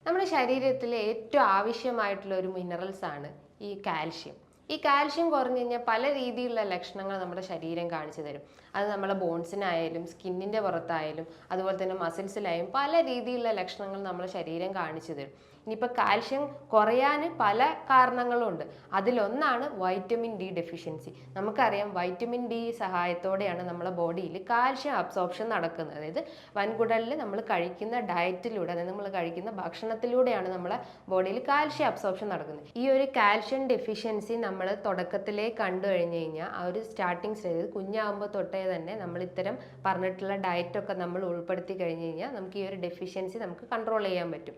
നമ്മുടെ ശരീരത്തിലെ ഏറ്റവും ആവശ്യമായിട്ടുള്ള ഒരു മിനറൽസ് ആണ് ഈ കാൽഷ്യം. ഈ കാൽഷ്യം കുറഞ്ഞു കഴിഞ്ഞാൽ പല രീതിയിലുള്ള ലക്ഷണങ്ങൾ നമ്മുടെ ശരീരം കാണിച്ചു തരും. അത് നമ്മളെ ബോൺസിനായാലും സ്കിന്നിൻ്റെ പുറത്തായാലും അതുപോലെ തന്നെ മസിൽസിലായാലും പല രീതിയിലുള്ള ലക്ഷണങ്ങൾ നമ്മുടെ ശരീരം കാണിച്ചു തരും. ഇനിയിപ്പോൾ കാൽഷ്യം കുറയാൻ പല കാരണങ്ങളുണ്ട്. അതിലൊന്നാണ് വൈറ്റമിൻ ഡി ഡെഫിഷ്യൻസി. നമുക്കറിയാം വൈറ്റമിൻ ഡി സഹായത്തോടെയാണ് നമ്മുടെ ബോഡിയിൽ കാൽഷ്യം അബ്സോർപ്ഷൻ നടക്കുന്നത്. അതായത് വൻകുടലിൽ നമ്മൾ കഴിക്കുന്ന ഡയറ്റിലൂടെ, അതായത് നമ്മൾ കഴിക്കുന്ന ഭക്ഷണത്തിലൂടെയാണ് നമ്മുടെ ബോഡിയിൽ കാൽഷ്യം അബ്സോർപ്ഷൻ നടക്കുന്നത്. ഈ ഒരു കാൽഷ്യം ഡെഫിഷ്യൻസി നമ്മൾ തുടക്കത്തിലേ കണ്ടു കഴിഞ്ഞു കഴിഞ്ഞാൽ ആ ഒരു സ്റ്റാർട്ടിങ് സ്റ്റേജിൽ കുഞ്ഞാകുമ്പോൾ തൊട്ടേ തന്നെ നമ്മൾ ഇത്തരം പറഞ്ഞിട്ടുള്ള ഡയറ്റൊക്കെ നമ്മൾ ഉൾപ്പെടുത്തി കഴിഞ്ഞു കഴിഞ്ഞാൽ നമുക്ക് ഈ ഒരു ഡെഫിഷ്യൻസി നമുക്ക് കൺട്രോൾ ചെയ്യാൻ പറ്റും.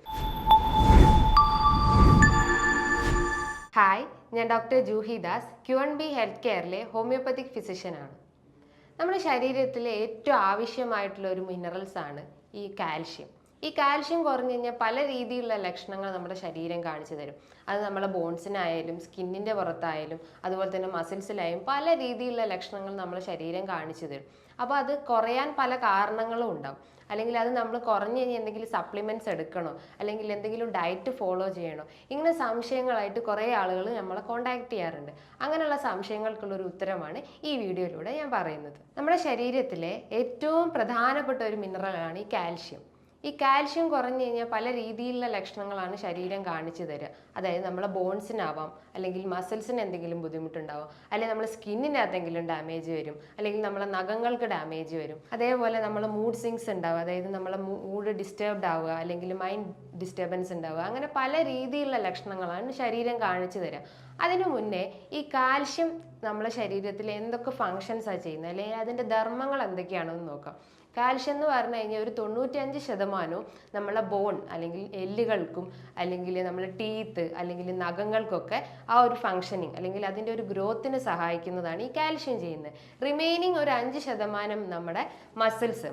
ഹായ്, ഞാൻ doctor Juhi Das, Q&B health കെയറിലെ ഹോമിയോപ്പത്തിക് ഫിസിഷ്യനാണ്. നമ്മുടെ ശരീരത്തിലെ ഏറ്റവും ആവശ്യമായിട്ടുള്ള ഒരു മിനറൽസ് ആണ് ഈ കാൽഷ്യം. ഈ കാൽഷ്യം കുറഞ്ഞു കഴിഞ്ഞാൽ പല രീതിയിലുള്ള ലക്ഷണങ്ങൾ നമ്മുടെ ശരീരം കാണിച്ചു തരും. അത് നമ്മളെ ബോൺസിനായാലും സ്കിന്നിൻ്റെ പുറത്തായാലും അതുപോലെ തന്നെ മസിൽസിലായാലും പല രീതിയിലുള്ള ലക്ഷണങ്ങൾ നമ്മുടെ ശരീരം കാണിച്ചു തരും. അപ്പോൾ അത് കുറയാൻ പല കാരണങ്ങളും ഉണ്ടാവും. അല്ലെങ്കിൽ അത് നമ്മൾ കുറഞ്ഞു കഴിഞ്ഞാൽ എന്തെങ്കിലും സപ്ലിമെൻറ്റ്സ് എടുക്കണോ, അല്ലെങ്കിൽ എന്തെങ്കിലും ഡയറ്റ് ഫോളോ ചെയ്യണോ, ഇങ്ങനെ സംശയങ്ങളായിട്ട് കുറേ ആളുകൾ നമ്മളെ കോൺടാക്ട് ചെയ്യാറുണ്ട്. അങ്ങനെയുള്ള സംശയങ്ങൾക്കുള്ളൊരു ഉത്തരമാണ് ഈ വീഡിയോയിലൂടെ ഞാൻ പറയുന്നത്. നമ്മുടെ ശരീരത്തിലെ ഏറ്റവും പ്രധാനപ്പെട്ട ഒരു മിനറലാണ് ഈ കാൽഷ്യം. ഈ കാൽഷ്യം കുറഞ്ഞു കഴിഞ്ഞാൽ പല രീതിയിലുള്ള ലക്ഷണങ്ങളാണ് ശരീരം കാണിച്ചു തരിക. അതായത് നമ്മളെ ബോൺസിനാവാം, അല്ലെങ്കിൽ മസിൽസിന് എന്തെങ്കിലും ബുദ്ധിമുട്ടുണ്ടാവാം, അല്ലെങ്കിൽ നമ്മുടെ സ്കിന്നിന് എന്തെങ്കിലും ഡാമേജ് വരും, അല്ലെങ്കിൽ നമ്മളെ നഖങ്ങൾക്ക് ഡാമേജ് വരും. അതേപോലെ നമ്മൾ മൂഡ് സ്വിങ്സ് ഉണ്ടാവുക, അതായത് നമ്മളെ മൂഡ് ഡിസ്റ്റർബ്ഡ് ആവുക, അല്ലെങ്കിൽ മൈൻഡ് ഡിസ്റ്റർബൻസ് ഉണ്ടാവുക. അങ്ങനെ പല രീതിയിലുള്ള ലക്ഷണങ്ങളാണ് ശരീരം കാണിച്ചു തരിക. അതിനു മുന്നേ ഈ കാൽഷ്യം നമ്മളെ ശരീരത്തിൽ എന്തൊക്കെ ഫങ്ഷൻസാണ് ചെയ്യുന്നത്, അല്ലെങ്കിൽ അതിൻ്റെ ധർമ്മങ്ങൾ എന്തൊക്കെയാണെന്ന് നോക്കാം. കാൽഷ്യം എന്ന് പറഞ്ഞു കഴിഞ്ഞാൽ ഒരു 95% നമ്മളെ ബോൺ അല്ലെങ്കിൽ എല്ലുകൾക്കും അല്ലെങ്കിൽ നമ്മളെ ടീത്ത് അല്ലെങ്കിൽ നഖങ്ങൾക്കൊക്കെ ആ ഒരു ഫങ്ഷനിങ് അല്ലെങ്കിൽ അതിൻ്റെ ഒരു ഗ്രോത്തിന് സഹായിക്കുന്നതാണ് ഈ കാൽഷ്യം ചെയ്യുന്നത്. റിമൈനിങ് ഒരു 5% നമ്മുടെ മസിൽസ്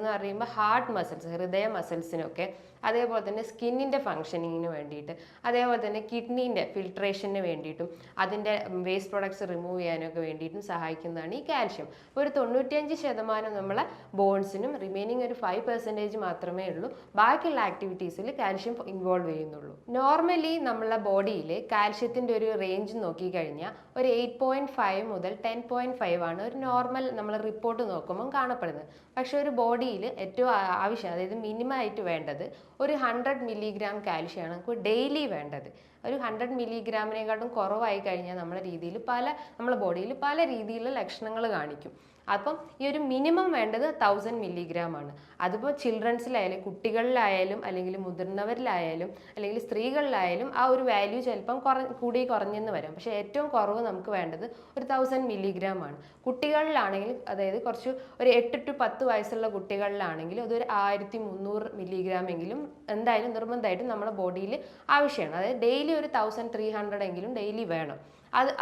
എന്ന് പറയുമ്പോൾ ഹാർട്ട് മസിൽസ്, ഹൃദയ മസിൽസിനൊക്കെ, അതേപോലെ തന്നെ സ്കിന്നിൻ്റെ ഫങ്ഷനിങ്ങിന് വേണ്ടിയിട്ട്, അതേപോലെ തന്നെ കിഡ്നീൻ്റെ ഫിൽട്രേഷന് വേണ്ടിയിട്ടും അതിൻ്റെ വേസ്റ്റ് പ്രൊഡക്ട്സ് റിമൂവ് ചെയ്യാനൊക്കെ വേണ്ടിയിട്ടും സഹായിക്കുന്നതാണ് ഈ കാൽഷ്യം. അപ്പോൾ ഒരു 95% നമ്മളെ ബോൺസിനും റിമൈനിങ് ഒരു 5% മാത്രമേ ഉള്ളൂ ബാക്കിയുള്ള ആക്ടിവിറ്റീസിൽ കാൽഷ്യം ഇൻവോൾവ് ചെയ്യുന്നുള്ളൂ. നോർമലി നമ്മളെ ബോഡിയിൽ കാൽഷ്യത്തിൻ്റെ ഒരു റേഞ്ച് നോക്കിക്കഴിഞ്ഞാൽ ഒരു 8.5 മുതൽ 10.5 ആണ് ഒരു നോർമൽ നമ്മൾ റിപ്പോർട്ട് നോക്കുമ്പോൾ കാണപ്പെടുന്നത്. പക്ഷെ ഒരു ബോഡിയിൽ ഏറ്റവും ആവശ്യം, അതായത് മിനിമം ആയിട്ട് വേണ്ടത് ഒരു 100 മില്ലിഗ്രാം കാൽഷ്യമാണ് നമുക്ക് ഡെയിലി വേണ്ടത്. ഒരു 100 മില്ലിഗ്രാമിനെക്കാട്ടും കുറവായി കഴിഞ്ഞാൽ നമ്മളെ ബോഡിയിൽ പല രീതിയിലുള്ള ലക്ഷണങ്ങൾ കാണിക്കും. അപ്പം ഈ ഒരു മിനിമം വേണ്ടത് 1000 മില്ലിഗ്രാം ആണ്. അതിപ്പോൾ ചിൽഡ്രൻസിലായാലും കുട്ടികളിലായാലും അല്ലെങ്കിൽ മുതിർന്നവരിലായാലും അല്ലെങ്കിൽ സ്ത്രീകളിലായാലും ആ ഒരു വാല്യൂ ചിലപ്പം കൂടി കുറഞ്ഞെന്ന് വരാം. പക്ഷേ ഏറ്റവും കുറവ് നമുക്ക് വേണ്ടത് ഒരു 1000 മില്ലിഗ്രാം ആണ്. കുട്ടികളിലാണെങ്കിൽ, അതായത് കുറച്ച് ഒരു 8 to 10 വയസ്സുള്ള കുട്ടികളിലാണെങ്കിൽ അതൊരു 1300 മില്ലിഗ്രാം എങ്കിലും എന്തായാലും നിർബന്ധമായിട്ടും നമ്മുടെ ബോഡിയിൽ ആവശ്യമാണ്. അതായത് ഡെയിലി ഒരു 1300 എങ്കിലും ഡെയിലി വേണം.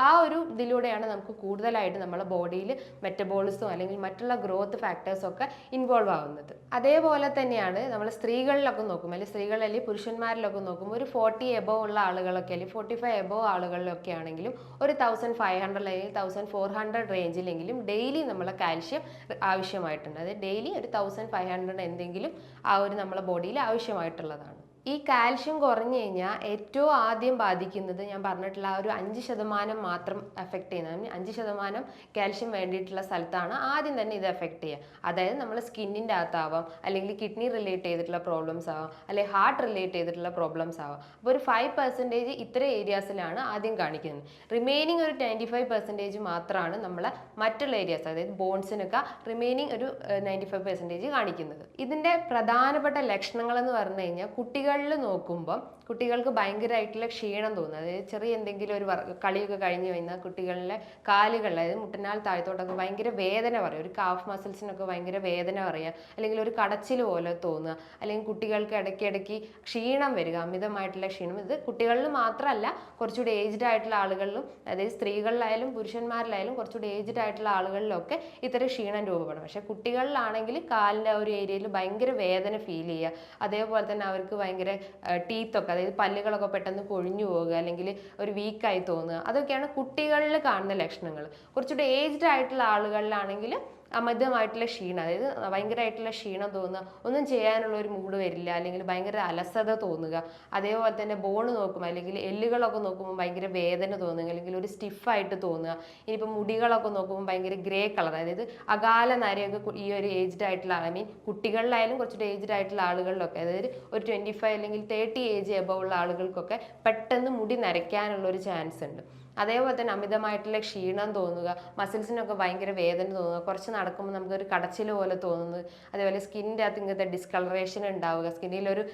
ആ ഒരു ഇതിലൂടെയാണ് നമുക്ക് കൂടുതലായിട്ട് നമ്മുടെ ബോഡിയിൽ മെറ്റബോളിസം അല്ലെങ്കിൽ മറ്റുള്ള ഗ്രോത്ത് ഫാക്ടേഴ്സൊക്കെ ഇൻവോൾവ് ആവുന്നത്. അതേപോലെ തന്നെയാണ് നമ്മൾ സ്ത്രീകളിലൊക്കെ നോക്കുമ്പോൾ, അല്ലെങ്കിൽ സ്ത്രീകളിൽ പുരുഷന്മാരിലൊക്കെ നോക്കുമ്പോൾ ഒരു 40 എബോവ് ഉള്ള ആളുകളൊക്കെ അല്ലെങ്കിൽ 45 എബോവ് ആളുകളിലൊക്കെ ആണെങ്കിലും ഒരു 1500 അല്ലെങ്കിൽ 1400 റേഞ്ചിലെങ്കിലും ഡെയിലി നമ്മളെ കാൽഷ്യം ആവശ്യമായിട്ടുണ്ട്. അതായത് ഡെയിലി ഒരു 1500 എന്തെങ്കിലും ആ ഒരു നമ്മളെ ബോഡിയിൽ ആവശ്യമായിട്ടുള്ളതാണ്. ഈ കാൽഷ്യം കുറഞ്ഞു കഴിഞ്ഞാൽ ഏറ്റവും ആദ്യം ബാധിക്കുന്നത് ഞാൻ പറഞ്ഞിട്ടുള്ള ആ ഒരു 5% മാത്രം എഫക്റ്റ് ചെയ്യുന്നത്. 5% കാൽഷ്യം വേണ്ടിയിട്ടുള്ള സ്ഥലത്താണ് ആദ്യം തന്നെ ഇത് എഫക്റ്റ് ചെയ്യുക. അതായത് നമ്മൾ സ്കിന്നിൻ്റെ അകത്താവാം, അല്ലെങ്കിൽ കിഡ്നി റിലേറ്റ് ചെയ്തിട്ടുള്ള പ്രോബ്ലംസ് ആവാം, അല്ലെങ്കിൽ ഹാർട്ട് റിലേറ്റ് ചെയ്തിട്ടുള്ള പ്രോബ്ലംസ് ആവാം. അപ്പോൾ ഒരു 5% ഇത്തരം ഏരിയാസിലാണ് ആദ്യം കാണിക്കുന്നത്. റിമൈനിങ് ഒരു 95% മാത്രമാണ് നമ്മളെ മറ്റുള്ള ഏരിയാസ്, അതായത് ബോൺസിനൊക്കെ റിമൈനിങ് ഒരു 95% കാണിക്കുന്നത്. ഇതിൻ്റെ പ്രധാനപ്പെട്ട ലക്ഷണങ്ങൾ എന്ന് പറഞ്ഞു കഴിഞ്ഞാൽ കുട്ടികളിൽ നോക്കുമ്പോൾ കുട്ടികൾക്ക് ഭയങ്കരമായിട്ടുള്ള ക്ഷീണം തോന്നുന്നത്. അതായത് ചെറിയ എന്തെങ്കിലും ഒരു കളിയൊക്കെ കഴിഞ്ഞ് കഴിഞ്ഞാൽ കുട്ടികളിലെ കാലുകൾ, അതായത് മുട്ടനാൽ താഴത്തോട്ടൊക്കെ ഭയങ്കര വേദന പറയും. ഒരു കാഫ് മസിൽസിനൊക്കെ ഭയങ്കര വേദന പറയുക, അല്ലെങ്കിൽ ഒരു കടച്ചിൽ പോലെ തോന്നുക, അല്ലെങ്കിൽ കുട്ടികൾക്ക് ഇടയ്ക്കിടയ്ക്ക് ക്ഷീണം വരിക, അമിതമായിട്ടുള്ള ക്ഷീണം. ഇത് കുട്ടികളിൽ മാത്രമല്ല, കുറച്ചുകൂടി ഏജ്ഡ് ആയിട്ടുള്ള ആളുകളിലും, അതായത് സ്ത്രീകളിലായാലും പുരുഷന്മാരിലായാലും കുറച്ചുകൂടി ഏജ്ഡ് ആയിട്ടുള്ള ആളുകളിലൊക്കെ ഇത്തരം ക്ഷീണം രൂപപ്പെടും. പക്ഷേ കുട്ടികളിലാണെങ്കിൽ കാലിൻ്റെ ഒരു ഏരിയയിൽ ഭയങ്കര വേദന ഫീൽ ചെയ്യുക, അതേപോലെ തന്നെ അവർക്ക് ഭയങ്കര ടീത്തൊക്കെ, അതായത് പല്ലുകളൊക്കെ പെട്ടെന്ന് കൊഴിഞ്ഞു പോവുക, അല്ലെങ്കിൽ ഒരു വീക്കായി തോന്നുക, അതൊക്കെയാണ് കുട്ടികളിൽ കാണുന്ന ലക്ഷണങ്ങൾ. കുറച്ചുകൂടി ഏജ്ഡ് ആയിട്ടുള്ള ആളുകളിലാണെങ്കിൽ അമിതമായിട്ടുള്ള ക്ഷീണം, അതായത് ഭയങ്കരമായിട്ടുള്ള ക്ഷീണം തോന്നുക, ഒന്നും ചെയ്യാനുള്ള ഒരു മൂഡ് വരില്ല, അല്ലെങ്കിൽ ഭയങ്കര അലസത തോന്നുക. അതേപോലെ തന്നെ ബോണ് നോക്കുമ്പോൾ അല്ലെങ്കിൽ എല്ലുകളൊക്കെ നോക്കുമ്പോൾ ഭയങ്കര വേദന തോന്നുക, അല്ലെങ്കിൽ ഒരു സ്റ്റിഫായിട്ട് തോന്നുക. ഇനിയിപ്പോൾ മുടികളൊക്കെ നോക്കുമ്പോൾ ഭയങ്കര ഗ്രേ കളർ, അതായത് അകാല നരയൊക്കെ ഈ ഒരു ഏജ്ഡ് ആയിട്ടുള്ള ഐ മീൻ കുട്ടികളിലായാലും കുറച്ചുകൂടി ഏജ്ഡ് ആയിട്ടുള്ള ആളുകളിലൊക്കെ, അതായത് ഒരു 25 അല്ലെങ്കിൽ 30 ഏജ് എബവ് ഉള്ള ആളുകൾക്കൊക്കെ പെട്ടെന്ന് മുടി നരയ്ക്കാനുള്ള ഒരു ചാൻസ് ഉണ്ട്. അതേപോലെ തന്നെ അമിതമായിട്ടുള്ള ക്ഷീണം തോന്നുക, മസിൽസിനൊക്കെ ഭയങ്കര വേദന തോന്നുക, കുറച്ച് നടക്കുമ്പോൾ നമുക്കൊരു കടച്ചിൽ പോലെ തോന്നുന്നത്. അതേപോലെ സ്കിന്നിൻ്റെ അകത്ത് ഇങ്ങനത്തെ ഡിസ്കളറേഷൻ ഉണ്ടാവുക, സ്കിന്നിൽ ഒരു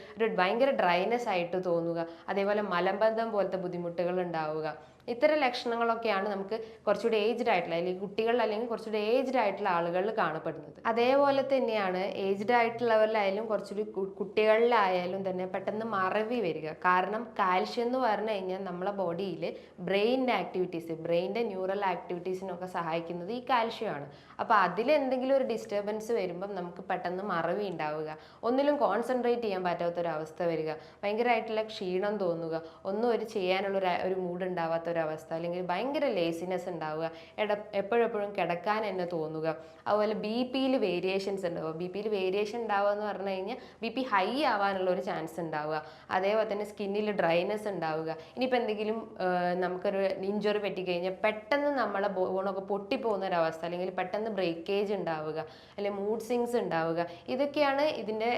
ഭയങ്കര ഡ്രൈനെസ് ആയിട്ട് തോന്നുക. അതേപോലെ മലബന്ധം പോലത്തെ ബുദ്ധിമുട്ടുകൾ ഉണ്ടാവുക. ഇത്തരം ലക്ഷണങ്ങളൊക്കെയാണ് നമുക്ക് കുറച്ചുകൂടി ഏജ്ഡ് ആയിട്ടുള്ള അല്ലെങ്കിൽ കുട്ടികളിൽ അല്ലെങ്കിൽ കുറച്ചുകൂടി ഏജ്ഡ് ആയിട്ടുള്ള ആളുകളിൽ കാണപ്പെടുന്നത്. അതേപോലെ തന്നെയാണ് ഏജ്ഡ് ആയിട്ടുള്ളവരിലായാലും കുറച്ചുകൂടി കുട്ടികളിലായാലും തന്നെ പെട്ടെന്ന് മറവി വരിക. കാരണം കാൽഷ്യം എന്ന് പറഞ്ഞു കഴിഞ്ഞാൽ നമ്മളെ ബോഡിയിൽ ബ്രെയിനിൻ്റെ ആക്ടിവിറ്റീസ്, ബ്രെയിനിൻ്റെ ന്യൂറൽ ആക്ടിവിറ്റീസിനൊക്കെ സഹായിക്കുന്നത് ഈ കാൽഷ്യമാണ്. അപ്പോൾ അതിലെന്തെങ്കിലും ഒരു ഡിസ്റ്റർബൻസ് വരുമ്പം നമുക്ക് പെട്ടെന്ന് മറവി ഉണ്ടാവുക, ഒന്നിലും കോൺസെൻട്രേറ്റ് ചെയ്യാൻ പറ്റാത്തൊരവസ്ഥ വരിക, ഭയങ്കരമായിട്ടുള്ള ക്ഷീണം തോന്നുക, ഒന്നും ചെയ്യാനുള്ള ഒരു മൂഡ് ഉണ്ടാവാത്ത ഒരവസ്ഥ, അല്ലെങ്കിൽ ഭയങ്കര ലേസിനെസ് ഉണ്ടാവുക, എപ്പോഴെപ്പോഴും കിടക്കാൻ തന്നെ തോന്നുക. അതുപോലെ ബി പിയിൽ വേരിയേഷൻസ് ഉണ്ടാവുക. ബി പിയിൽ വേരിയേഷൻ ഉണ്ടാവുക എന്ന് പറഞ്ഞു കഴിഞ്ഞാൽ ബി പി ഹൈ ആവാനുള്ള ഒരു ചാൻസ് ഉണ്ടാവുക. അതേപോലെ തന്നെ സ്കിന്നിൽ ഡ്രൈനെസ് ഉണ്ടാവുക. ഇനിയിപ്പോൾ എന്തെങ്കിലും നമുക്കൊരു ഇഞ്ചുറി പറ്റിക്കഴിഞ്ഞാൽ പെട്ടെന്ന് നമ്മളെ ബോണൊക്കെ പൊട്ടിപ്പോകുന്ന ഒരവസ്ഥ, അല്ലെങ്കിൽ പെട്ടെന്ന് ബ്രേക്കേജ് ഉണ്ടാവുക, അല്ലെങ്കിൽ മൂഡ് സ്വിങ്സ് ഉണ്ടാവുക. ഇതൊക്കെയാണ് ഇതിൻ്റെ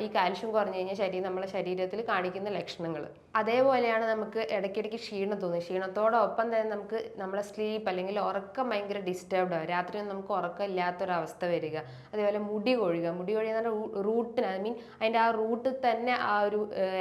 ഈ കാൽഷ്യം കുറഞ്ഞു കഴിഞ്ഞാൽ നമ്മളെ ശരീരത്തിൽ കാണിക്കുന്ന ലക്ഷണങ്ങൾ. അതേപോലെയാണ് നമുക്ക് ഇടയ്ക്കിടയ്ക്ക് ക്ഷീണം തോന്നുന്നത്. ക്ഷീണത്തോടൊപ്പം തന്നെ നമുക്ക് നമ്മളെ സ്ലീപ്പ് അല്ലെങ്കിൽ ഉറക്കം ഭയങ്കര ഡിസ്റ്റർബ്ഡ് ആവും. രാത്രിയൊന്നും നമുക്ക് ഉറക്കം ഇല്ലാത്തൊരവസ്ഥ വരിക. അതേപോലെ മുടി കൊഴിയുക എന്ന് പറഞ്ഞാൽ റൂട്ടിന് ഐ മീൻ അതിൻ്റെ ആ റൂട്ടിൽ തന്നെ ആ ഒരു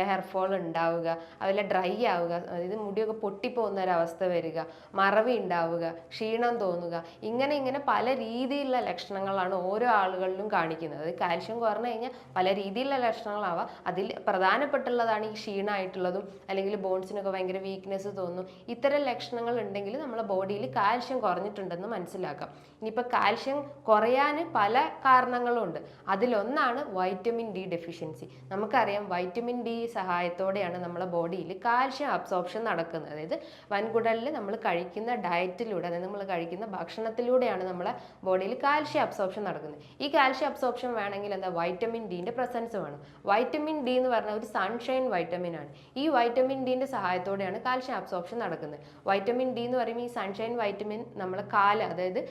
ഹെയർ ഫോൾ ഉണ്ടാവുക, അതുപോലെ ഡ്രൈ ആവുക, അതായത് മുടിയൊക്കെ പൊട്ടിപ്പോകുന്ന ഒരവസ്ഥ വരിക, മറവി ഉണ്ടാവുക, ക്ഷീണം തോന്നുക. ഇങ്ങനെ പല രീതിയിലുള്ള ലക്ഷണങ്ങളാണ് ഓരോ ആളുകളിലും കാണിക്കുന്നത്. അത് കാൽഷ്യം കുറഞ്ഞു കഴിഞ്ഞാൽ പല രീതിയിലുള്ള ലക്ഷണങ്ങളാവാം. അതിൽ പ്രധാനപ്പെട്ടുള്ളതാണ് ഈ ക്ഷീണമായിട്ടുള്ളതും, അല്ലെങ്കിൽ ബോൺസിനൊക്കെ ഭയങ്കര വീക്ക്നെസ് തോന്നുന്നു. ഇത്തരം ലക്ഷണങ്ങൾ ഉണ്ടെങ്കിൽ നമ്മളെ ബോഡിയിൽ കാൽഷ്യം കുറഞ്ഞിട്ടുണ്ടെന്ന് മനസ്സിലാക്കാം. ഇനിയിപ്പോൾ കാൽഷ്യം കുറയാൻ പല കാരണങ്ങളുണ്ട്. അതിലൊന്നാണ് വൈറ്റമിൻ ഡി ഡെഫിഷ്യൻസി. നമുക്കറിയാം വൈറ്റമിൻ ഡി സഹായത്തോടെയാണ് നമ്മളെ ബോഡിയിൽ കാൽഷ്യം അബ്സോർപ്ഷൻ നടക്കുന്നത്. അതായത് വൻകുടലിൽ നമ്മൾ കഴിക്കുന്ന ഡയറ്റിലൂടെ, അതായത് നമ്മൾ കഴിക്കുന്ന ഭക്ഷണത്തിലൂടെയാണ് നമ്മളെ ബോഡിയിൽ കാൽഷ്യം അബ്സോർപ്ഷൻ നടക്കുന്നത്. ഈ കാൽഷ്യം അബ്സോർപ്ഷൻ വേണമെങ്കിൽ എന്താ, വൈറ്റമിൻ ഡിൻ്റെ പ്രസൻസ് വേണം. വൈറ്റമിൻ ഡി എന്ന് പറഞ്ഞാൽ ഒരു സൺഷൈൻ വൈറ്റമിൻ ആണ്. ഈ വൈറ്റമിൻ ഡിൻ്റെ സഹായത്തോടെയാണ് കാൽഷ്യം അബ്സോർപ്ഷൻ നടക്കുന്നത്. വൈറ്റമിൻ ഡി എന്ന് പറയുമ്പോൾ ഈ സൺഷൈൻ വൈറ്റമിൻ നമ്മളെ അതായത്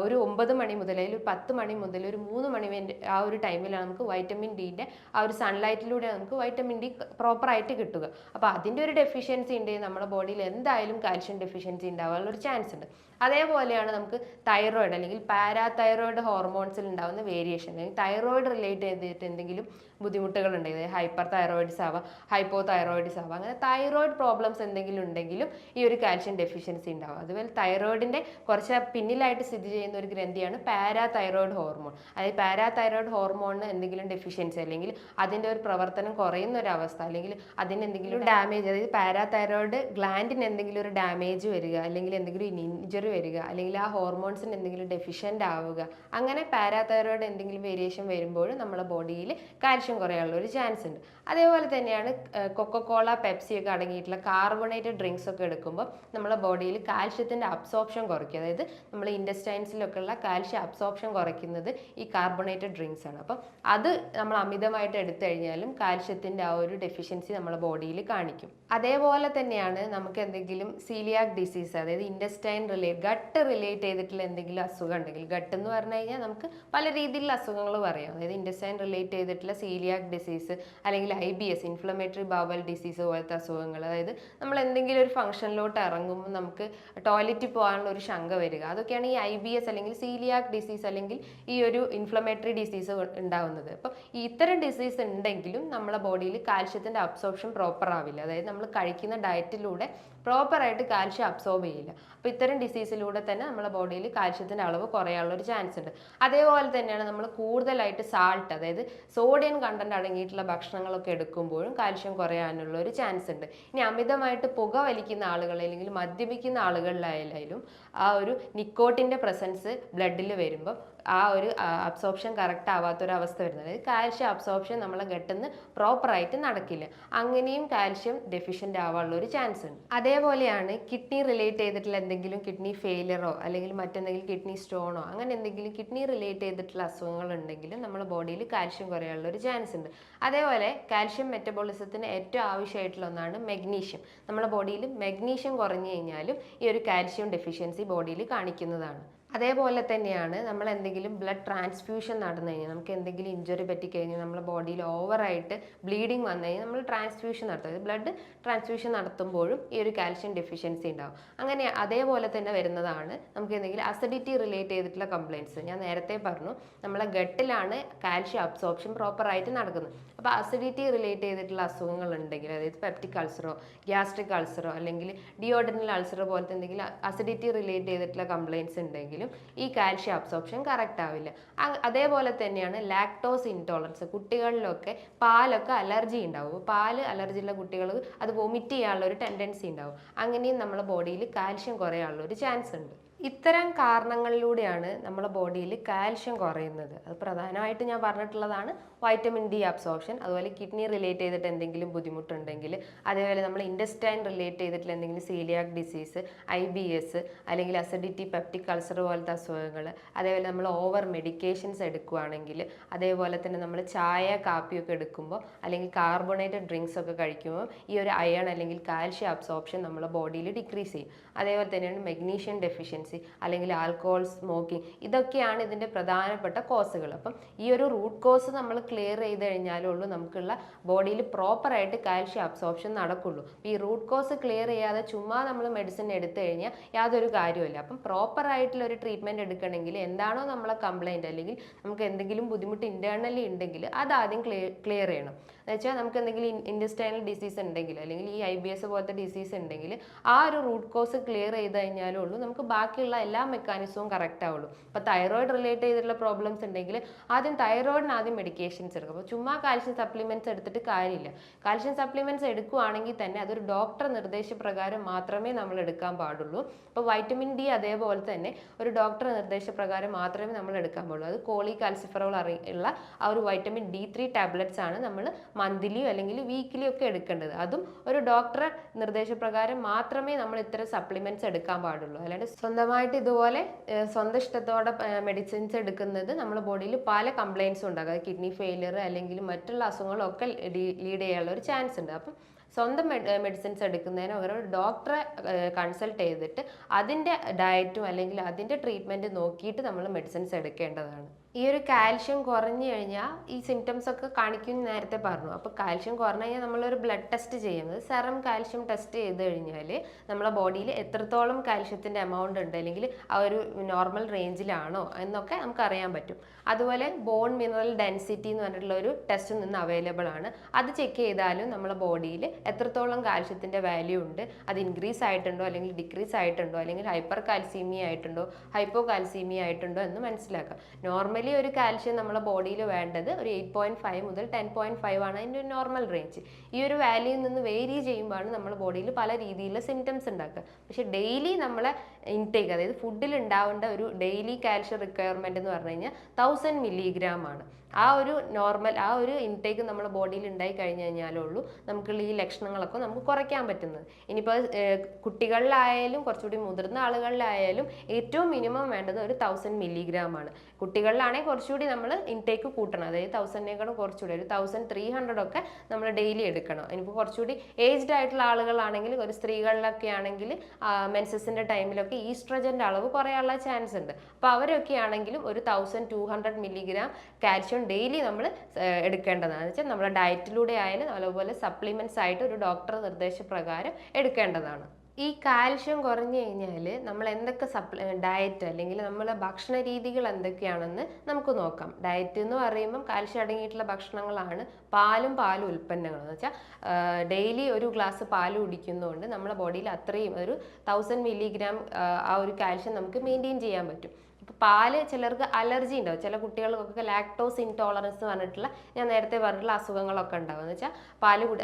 ഒരു 9 മണി മുതൽ അല്ലെങ്കിൽ ഒരു 10 മണി മുതൽ ഒരു 3 മണി വരെ ആ ഒരു ടൈമിലാണ് നമുക്ക് വൈറ്റമിൻ ഡിൻ്റെ ആ ഒരു സൺലൈറ്റിലൂടെ നമുക്ക് വൈറ്റമിൻ ഡി പ്രോപ്പറായിട്ട് കിട്ടുക. അപ്പോൾ അതിൻ്റെ ഒരു ഡെഫിഷ്യൻസി ഉണ്ടെങ്കിൽ നമ്മുടെ ബോഡിയിൽ എന്തായാലും കാൽഷ്യം ഡെഫിഷ്യൻസി ഉണ്ടാവാനുള്ള ഒരു ചാൻസ് ഉണ്ട്. അതേപോലെയാണ് നമുക്ക് തൈറോയിഡ് അല്ലെങ്കിൽ പാരാതൈറോയിഡ് ഹോർമോൺസിൽ ഉണ്ടാകുന്ന വേരിയേഷൻ, അല്ലെങ്കിൽ തൈറോയിഡ് റിലേറ്റ് ചെയ്തിട്ട് എന്തെങ്കിലും ബുദ്ധിമുട്ടുകൾ ഉണ്ടെങ്കിൽ ഹൈപ്പർ തൈറോയിഡ്സ് ആവാം, ഹൈപ്പോ തൈറോയിഡ്സ് ആവാം, അങ്ങനെ തൈറോയിഡ് പ്രോബ്ലംസ് എന്തെങ്കിലും ഉണ്ടെങ്കിലും ഈ ഒരു കാൽഷ്യം ഡെഫിഷ്യൻസി ഉണ്ടാവും. അതുപോലെ തൈറോയിഡിൻ്റെ കുറച്ച് പിന്നിലായിട്ട് സ്ഥിതി ചെയ്യുന്ന ഒരു ഗ്രന്ഥിയാണ് പാരാതൈറോയിഡ് ഹോർമോൺ. അതായത് പാരാതൈറോയിഡ് ഹോർമോണിന് എന്തെങ്കിലും ഡെഫിഷ്യൻസി അല്ലെങ്കിൽ അതിൻ്റെ ഒരു പ്രവർത്തനം കുറയുന്ന ഒരു അവസ്ഥ, അല്ലെങ്കിൽ അതിന് എന്തെങ്കിലും ഡാമേജ്, അതായത് പാരാതൈറോയിഡ് ഗ്ലാൻഡിന് എന്തെങ്കിലും ഒരു ഡാമേജ് വരിക, അല്ലെങ്കിൽ എന്തെങ്കിലും ഇഞ്ചറി വരിക, അല്ലെങ്കിൽ ആ ഹോർമോൺസിന് എന്തെങ്കിലും ഡെഫിഷ്യൻ്റ് ആവുക, അങ്ങനെ പാരാതൈറോയിഡ് എന്തെങ്കിലും വേരിയേഷൻ വരുമ്പോഴും നമ്മുടെ ബോഡിയിൽ കാൽഷ്യം കുറയാനുള്ള ഒരു ചാൻസ് ഉണ്ട്. അതേപോലെ തന്നെയാണ് കൊക്കക്കോള, പെപ്സി ഒക്കെ അടങ്ങിയിട്ടുള്ള കാർബണേറ്റഡ് ഡ്രിങ്ക്സ് ഒക്കെ എടുക്കുമ്പോൾ നമ്മുടെ ബോഡിയിൽ കാൽഷ്യത്തിൻ്റെ അബ്സോർപ്ഷൻ കുറയ്ക്കും. അതായത് നമ്മൾ ഇൻറ്റസ്റ്റൈൻസിലൊക്കെ ഉള്ള കാൽഷ്യം അബ്സോർപ്ഷൻ കുറയ്ക്കുന്നത് ഈ കാർബണേറ്റഡ് ഡ്രിങ്ക്സ് ആണ്. അപ്പം അത് നമ്മൾ അമിതമായിട്ട് എടുത്തു കഴിഞ്ഞാലും കാൽഷ്യത്തിൻ്റെ ആ ഒരു ഡെഫിഷ്യൻസി നമ്മുടെ ബോഡിയിൽ കാണിക്കും. അതേപോലെ തന്നെയാണ് നമുക്ക് എന്തെങ്കിലും സീലിയാക് ഡിസീസ്, അതായത് ഇൻറ്റസ്റ്റൈൻ ഗട്ട് റിലേറ്റ് ചെയ്തിട്ടുള്ള എന്തെങ്കിലും അസുഖം ഉണ്ടെങ്കിൽ, ഗട്ട് എന്ന് പറഞ്ഞു കഴിഞ്ഞാൽ നമുക്ക് പല രീതിയിലുള്ള അസുഖങ്ങൾ പറയാം. അതായത് ഇൻറ്റസ്റ്റൈൻ റിലേറ്റ് ചെയ്തിട്ടുള്ള സീലിയാക് ഡിസീസ്, അല്ലെങ്കിൽ IBS ഇൻഫ്ലമേറ്ററി ബവൽ ഡിസീസ് പോലത്തെ അസുഖങ്ങൾ, അതായത് നമ്മൾ എന്തെങ്കിലും ഒരു ഫംഗ്ഷനിലോട്ട് ഇറങ്ങുമ്പോൾ നമുക്ക് ടോയ്ലറ്റിൽ പോകാനുള്ള ഒരു ശങ്ക വരിക, അതൊക്കെയാണ് ഈ IBS അല്ലെങ്കിൽ സീലിയാക് ഡിസീസ് അല്ലെങ്കിൽ ഈ ഒരു ഇൻഫ്ലമേറ്ററി ഡിസീസ് ഉണ്ടാകുന്നത്. അപ്പം ഇത്തരം ഡിസീസ് ഉണ്ടെങ്കിലും നമ്മളെ ബോഡിയിൽ കാൽഷ്യത്തിൻ്റെ അബ്സോർപ്ഷൻ പ്രോപ്പർ ആവില്ല. അതായത് നമ്മൾ കഴിക്കുന്ന ഡയറ്റിലൂടെ പ്രോപ്പറായിട്ട് കാൽഷ്യം അബ്സോർബ് ചെയ്യില്ല. അപ്പോൾ ഇത്തരം ഡിസീസിലൂടെ തന്നെ നമ്മുടെ ബോഡിയിൽ കാൽഷ്യത്തിൻ്റെ അളവ് കുറയാനുള്ള ഒരു ചാൻസ് ഉണ്ട്. അതേപോലെ തന്നെയാണ് നമ്മൾ കൂടുതലായിട്ട് സാൾട്ട്, അതായത് സോഡിയം കണ്ടന്റ് അടങ്ങിയിട്ടുള്ള ഭക്ഷണങ്ങളൊക്കെ എടുക്കുമ്പോഴും കാൽഷ്യം കുറയാനുള്ള ഒരു ചാൻസ് ഉണ്ട്. ഇനി അമിതമായിട്ട് പുക വലിക്കുന്ന ആളുകൾ അല്ലെങ്കിൽ മദ്യപിക്കുന്ന ആളുകളിലായാലും ആ ഒരു നിക്കോട്ടിൻ്റെ പ്രസൻസ് ബ്ലഡിൽ വരുമ്പോൾ ആ ഒരു അബ്സോർപ്ഷൻ കറക്റ്റ് ആവാത്തൊരവസ്ഥ വരുന്നത്. അതായത് കാൽഷ്യം അബ്സോർപ്ഷൻ നമ്മളെ ഗട്ടിൽ നിന്ന് പ്രോപ്പറായിട്ട് നടക്കില്ല. അങ്ങനെയും കാൽഷ്യം ഡെഫിഷ്യൻ്റ് ആവാനുള്ള ഒരു ചാൻസ് ഉണ്ട്. അതേപോലെയാണ് കിഡ്നി റിലേറ്റ് ചെയ്തിട്ടുള്ള എന്തെങ്കിലും കിഡ്നി ഫെയിലിയറോ അല്ലെങ്കിൽ മറ്റെന്തെങ്കിലും കിഡ്നി സ്റ്റോണോ അങ്ങനെ എന്തെങ്കിലും കിഡ്നി റിലേറ്റ് ചെയ്തിട്ടുള്ള അസുഖങ്ങൾ ഉണ്ടെങ്കിൽ നമ്മുടെ ബോഡിയിൽ കാൽഷ്യം കുറയാനുള്ള ഒരു ചാൻസ് ഉണ്ട്. അതേപോലെ കാൽഷ്യം മെറ്റബോളിസത്തിന് ഏറ്റവും ആവശ്യമായിട്ടുള്ള ഒന്നാണ് മെഗ്നീഷ്യം. നമ്മുടെ ബോഡിയിൽ മെഗ്നീഷ്യം കുറഞ്ഞു കഴിഞ്ഞാലും ഈ ഒരു കാൽഷ്യം ഡെഫിഷ്യൻസി ബോഡിയിൽ കാണിക്കുന്നതാണ്. അതേപോലെ തന്നെയാണ് നമ്മൾ എന്തെങ്കിലും ബ്ലഡ് ട്രാൻസ്ഫ്യൂഷൻ നടന്നു കഴിഞ്ഞാൽ, നമുക്ക് എന്തെങ്കിലും ഇഞ്ചുറി പറ്റിക്കഴിഞ്ഞാൽ നമ്മുടെ ബോഡിയിൽ ഓവറായിട്ട് ബ്ലീഡിങ് വന്നു കഴിഞ്ഞാൽ നമ്മൾ ട്രാൻസ്ഫ്യൂഷൻ നടത്തും. ബ്ലഡ് ട്രാൻസ്ഫ്യൂഷൻ നടത്തുമ്പോഴും ഈ ഒരു കാൽഷ്യം ഡെഫിഷ്യൻസി ഉണ്ടാവും. അങ്ങനെ അതേപോലെ തന്നെ വരുന്നതാണ് നമുക്ക് എന്തെങ്കിലും അസിഡിറ്റി റിലേറ്റ് ചെയ്തിട്ടുള്ള കംപ്ലയിൻറ്റ്സ്. ഞാൻ നേരത്തെ പറഞ്ഞു നമ്മളെ ഗട്ടിലാണ് കാൽഷ്യം അബ്സോർപ്ഷൻ പ്രോപ്പറായിട്ട് നടക്കുന്നത്. അപ്പോൾ അസിഡിറ്റി റിലേറ്റ് ചെയ്തിട്ടുള്ള അസുഖങ്ങൾ ഉണ്ടെങ്കിൽ, അതായത് പെപ്റ്റിക് അൾസറോ ഗ്യാസ്ട്രിക് അൾസറോ അല്ലെങ്കിൽ ഡിയോഡനൽ അൾസറോ പോലത്തെ എന്തെങ്കിലും അസിഡിറ്റി റിലേറ്റ് ചെയ്തിട്ടുള്ള കംപ്ലയിൻറ്റ്സ് ഉണ്ടെങ്കിലും ഈ കാൽഷ്യം അബ്സോർപ്ഷൻ കറക്റ്റ് ആവില്ല. അതേപോലെ തന്നെയാണ് ലാക്ടോസ് ഇൻടോളറൻസ്. കുട്ടികളിലൊക്കെ പാലൊക്കെ അലർജി ഉണ്ടാവും. പാല് അലർജി ഉള്ള കുട്ടികൾ അത് വൊമിറ്റ് ചെയ്യാനുള്ള ഒരു ടെൻഡൻസി ഉണ്ടാവും. അങ്ങനെയും നമ്മുടെ ബോഡിയിൽ കാൽഷ്യം കുറയാനുള്ള ഒരു ചാൻസ് ഉണ്ട്. ഇത്തരം കാരണങ്ങളിലൂടെയാണ് നമ്മുടെ ബോഡിയിൽ കാൽഷ്യം കുറയുന്നത്. അത് പ്രധാനമായിട്ട് ഞാൻ പറഞ്ഞിട്ടുള്ളതാണ് വൈറ്റമിൻ ഡി അബ്സോർപ്ഷൻ, അതുപോലെ കിഡ്നി റിലേറ്റ് ചെയ്തിട്ട് എന്തെങ്കിലും ബുദ്ധിമുട്ടുണ്ടെങ്കിൽ, അതേപോലെ നമ്മൾ ഇൻറ്റസ്റ്റൈൻ റിലേറ്റ് ചെയ്തിട്ടുള്ള എന്തെങ്കിലും സീലിയാക് ഡിസീസ്, IBS അല്ലെങ്കിൽ അസിഡിറ്റി, പെപ്റ്റിക് അൾസർ പോലത്തെ അസുഖങ്ങൾ, അതേപോലെ നമ്മൾ ഓവർ മെഡിക്കേഷൻസ് എടുക്കുകയാണെങ്കിൽ, അതേപോലെ തന്നെ നമ്മൾ ചായ കാപ്പിയൊക്കെ എടുക്കുമ്പോൾ അല്ലെങ്കിൽ കാർബണേറ്റഡ് ഡ്രിങ്ക്സ് ഒക്കെ കഴിക്കുമ്പോൾ ഈ ഒരു അയൺ അല്ലെങ്കിൽ കാൽഷ്യം അബ്സോർപ്ഷൻ നമ്മുടെ ബോഡിയിൽ ഡിക്രീസ് ചെയ്യും. അതേപോലെ തന്നെയാണ് മെഗ്നീഷ്യം ഡെഫിഷ്യൻസി അല്ലെങ്കിൽ ആൽക്കഹോൾ, സ്മോക്കിംഗ്, ഇതൊക്കെയാണ് ഇതിൻ്റെ പ്രധാനപ്പെട്ട കോസുകൾ. അപ്പം ഈ ഒരു റൂട്ട് കോസ് നമ്മൾ ക്ലിയർ ചെയ്ത് കഴിഞ്ഞാലേ ഉള്ളൂ നമുക്കുള്ള ബോഡിയിൽ പ്രോപ്പറായിട്ട് കാൽഷ്യം അബ്സോർപ്ഷൻ നടക്കുള്ളൂ. ഈ റൂട്ട് കോസ് ക്ലിയർ ചെയ്യാതെ ചുമ്മാ നമ്മൾ മെഡിസിൻ എടുത്തു കഴിഞ്ഞാൽ യാതൊരു കാര്യമില്ല. അപ്പം പ്രോപ്പറായിട്ടുള്ള ഒരു ട്രീറ്റ്മെൻറ്റ് എടുക്കണമെങ്കിൽ എന്താണോ നമ്മളെ കംപ്ലയിൻറ്റ് അല്ലെങ്കിൽ നമുക്ക് എന്തെങ്കിലും ബുദ്ധിമുട്ട് ഇൻറ്റേർണലി ഉണ്ടെങ്കിൽ അത് ആദ്യം ക്ലിയർ ചെയ്യണം. എന്നുവെച്ചാൽ നമുക്ക് എന്തെങ്കിലും ഇൻറ്റസ്റ്റൈനൽ ഡിസീസ് ഉണ്ടെങ്കിൽ അല്ലെങ്കിൽ ഈ IBS പോലത്തെ ഡിസീസ് ഉണ്ടെങ്കിൽ ആ ഒരു റൂട്ട് കോസ് ക്ലിയർ ചെയ്ത് കഴിഞ്ഞാലേ ഉള്ളൂ നമുക്ക് ബാക്കിയുള്ള എല്ലാ മെക്കാനിസവും കറക്റ്റ് ആവുള്ളൂ. ഇപ്പോൾ തൈറോയിഡ് റിലേറ്റ് ചെയ്തിട്ടുള്ള പ്രോബ്ലംസ് ഉണ്ടെങ്കിൽ ആദ്യം തൈറോയിഡിന് ആദ്യം മെഡിക്കേഷൻസ് എടുക്കും. അപ്പോൾ ചുമ്മാ കാൽഷ്യം സപ്ലിമെൻറ്റ്സ് എടുത്തിട്ട് കാര്യമില്ല. കാൽഷ്യം സപ്ലിമെൻറ്റ്സ് എടുക്കുകയാണെങ്കിൽ തന്നെ അതൊരു ഡോക്ടർ നിർദ്ദേശപ്രകാരം മാത്രമേ നമ്മൾ എടുക്കാൻ പാടുള്ളൂ. അപ്പോൾ വൈറ്റമിൻ ഡി അതേപോലെ തന്നെ ഒരു ഡോക്ടർ നിർദ്ദേശപ്രകാരം മാത്രമേ നമ്മൾ എടുക്കാൻ പാടുള്ളൂ. അത് കോളികാൽസിഫറോൾ ഉള്ള ആ ഒരു വൈറ്റമിൻ D3 ടാബ്ലറ്റ്സ് ആണ് നമ്മൾ മന്ത്ലിയോ അല്ലെങ്കിൽ വീക്കിലിയോ ഒക്കെ എടുക്കേണ്ടത്. അതും ഒരു ഡോക്ടറെ നിർദ്ദേശപ്രകാരം മാത്രമേ നമ്മൾ ഇത്തരം സപ്ലിമെന്റ്സ് എടുക്കാൻ പാടുള്ളൂ. അല്ലാണ്ട് സ്വന്തമായിട്ട് ഇതുപോലെ സ്വന്തം ഇഷ്ടത്തോടെ മെഡിസിൻസ് എടുക്കുന്നത് നമ്മുടെ ബോഡിയിൽ പല കംപ്ലയിൻസും ഉണ്ടാകും. അത് കിഡ്നി ഫെയിലിയർ അല്ലെങ്കിൽ മറ്റുള്ള അസുഖങ്ങളൊക്കെ ലീഡ് ചെയ്യാനുള്ള ഒരു ചാൻസ് ഉണ്ട്. അപ്പം സ്വന്തം മെഡിസിൻസ് എടുക്കുന്നതിന് ഒരു ഡോക്ടറെ കൺസൾട്ട് ചെയ്തിട്ട് അതിൻ്റെ ഡയറ്റും അല്ലെങ്കിൽ അതിൻ്റെ ട്രീറ്റ്മെൻറ്റ് നോക്കിയിട്ട് നമ്മൾ മെഡിസിൻസ് എടുക്കേണ്ടതാണ്. ഈ ഒരു കാൽഷ്യം കുറഞ്ഞു കഴിഞ്ഞാൽ ഈ സിംറ്റംസ് ഒക്കെ കാണിക്കും നേരത്തെ പറഞ്ഞു. അപ്പോൾ കാൽഷ്യം കുറഞ്ഞു കഴിഞ്ഞാൽ നമ്മളൊരു ബ്ലഡ് ടെസ്റ്റ് ചെയ്യുന്നത് സെറം കാൽഷ്യം ടെസ്റ്റ് ചെയ്ത് കഴിഞ്ഞാൽ നമ്മളെ ബോഡിയിൽ എത്രത്തോളം കാൽഷ്യത്തിൻ്റെ എമൗണ്ട് ഉണ്ട് അല്ലെങ്കിൽ ആ ഒരു നോർമൽ റേഞ്ചിലാണോ എന്നൊക്കെ നമുക്ക് അറിയാൻ പറ്റും. അതുപോലെ ബോൺ മിനറൽ ഡെൻസിറ്റി എന്ന് പറഞ്ഞിട്ടുള്ള ഒരു ടെസ്റ്റ് നിന്ന് അവൈലബിൾ ആണ്. അത് ചെക്ക് ചെയ്താലും നമ്മളെ ബോഡിയിൽ എത്രത്തോളം കാൽഷ്യത്തിൻ്റെ വാല്യൂ ഉണ്ട്, അത് ഇൻക്രീസ് ആയിട്ടുണ്ടോ അല്ലെങ്കിൽ ഡിക്രീസ് ആയിട്ടുണ്ടോ അല്ലെങ്കിൽ ഹൈപ്പർ കാൽസീമിയ ആയിട്ടുണ്ടോ ഹൈപ്പോ കാൽസീമിയ ആയിട്ടുണ്ടോ എന്ന് മനസ്സിലാക്കാം. നോർമലി ഒരു കാൽഷ്യം നമ്മുടെ ബോഡിയിൽ വേണ്ടത് ഒരു 8.5 മുതൽ 10.5 ആണ് അതിൻ്റെ ഒരു നോർമൽ റേഞ്ച്. ഈ ഒരു വാല്യൂയിൽ നിന്ന് വേരി ചെയ്യുമ്പോഴാണ് നമ്മുടെ ബോഡിയിൽ പല രീതിയിലുള്ള സിംറ്റംസ് ഉണ്ടാക്കുക. പക്ഷേ ഡെയിലി നമ്മളെ ഇൻടേക്ക്, അതായത് ഫുഡിൽ ഉണ്ടാവേണ്ട ഒരു ഡെയിലി കാൽഷ്യം റിക്വയർമെൻറ്റ് എന്ന് പറഞ്ഞു കഴിഞ്ഞാൽ 1000 മില്ലിഗ്രാം ആണ്. ആ ഒരു നോർമൽ ആ ഒരു ഇൻടേക്ക് നമ്മുടെ ബോഡിയിൽ ഉണ്ടായി കഴിഞ്ഞു കഴിഞ്ഞാലുള്ളൂ നമുക്കുള്ള ഈ ലക്ഷണങ്ങളൊക്കെ നമുക്ക് കുറയ്ക്കാൻ പറ്റുന്നത്. ഇനിയിപ്പോൾ കുട്ടികളിലായാലും കുറച്ചുകൂടി മുതിർന്ന ആളുകളിലായാലും ഏറ്റവും മിനിമം വേണ്ടത് ഒരു 1000 മില്ലിഗ്രാം ആണ്. കുട്ടികളിലാണെങ്കിൽ കുറച്ചുകൂടി നമ്മൾ ഇൻടേക്ക് കൂട്ടണം, അതായത് 1000നേക്കാളും കുറച്ചുകൂടി ഒരു 1300 ഒക്കെ നമ്മൾ ഡെയിലി എടുക്കണം. ഇനിയിപ്പോൾ കുറച്ചുകൂടി ഏജ്ഡ് ആയിട്ടുള്ള ആളുകളാണെങ്കിൽ, ഒരു സ്ത്രീകളിലൊക്കെ ആണെങ്കിൽ മെൻസസിൻ്റെ ടൈമിലൊക്കെ ഈസ്ട്രജൻ്റെ അളവ് കുറയാനുള്ള ചാൻസ് ഉണ്ട്. അപ്പോൾ അവരൊക്കെ ആണെങ്കിലും ഒരു 1200 മില്ലിഗ്രാം കാൽഷ്യം ഡെയിലി നമ്മൾ എടുക്കേണ്ടതാണ്. വെച്ചാൽ നമ്മുടെ ഡയറ്റിലൂടെ ആയാലും അതുപോലെ സപ്ലിമെന്റ്സ് ആയിട്ട് ഒരു ഡോക്ടർ നിർദ്ദേശപ്രകാരം എടുക്കേണ്ടതാണ്. ഈ കാൽഷ്യം കുറഞ്ഞു കഴിഞ്ഞാൽ നമ്മൾ എന്തൊക്കെ ഡയറ്റ് അല്ലെങ്കിൽ നമ്മളെ ഭക്ഷണ രീതികൾ എന്തൊക്കെയാണെന്ന് നമുക്ക് നോക്കാം. ഡയറ്റ് എന്ന് പറയുമ്പം കാൽഷ്യം അടങ്ങിയിട്ടുള്ള ഭക്ഷണങ്ങളാണ് പാലും ഉൽപ്പന്നങ്ങളും. എന്ന് വെച്ചാൽ ഡെയിലി ഒരു ഗ്ലാസ് പാല് കുടിക്കുന്നതുകൊണ്ട് നമ്മുടെ ബോഡിയിൽ അത്രയും ഒരു 1000 മില്ലിഗ്രാം ആ ഒരു കാൽഷ്യം നമുക്ക് മെയിൻറ്റെയിൻ ചെയ്യാൻ പറ്റും. ഇപ്പോൾ പാല് ചിലർക്ക് അലർജി ഉണ്ടാവും, ചില കുട്ടികൾക്കൊക്കെ ലാക്ടോസ് ഇൻടോളറൻസ് എന്ന് പറഞ്ഞിട്ടുള്ള, ഞാൻ നേരത്തെ പറഞ്ഞിട്ടുള്ള അസുഖങ്ങളൊക്കെ ഉണ്ടാവും. എന്ന് വെച്ചാൽ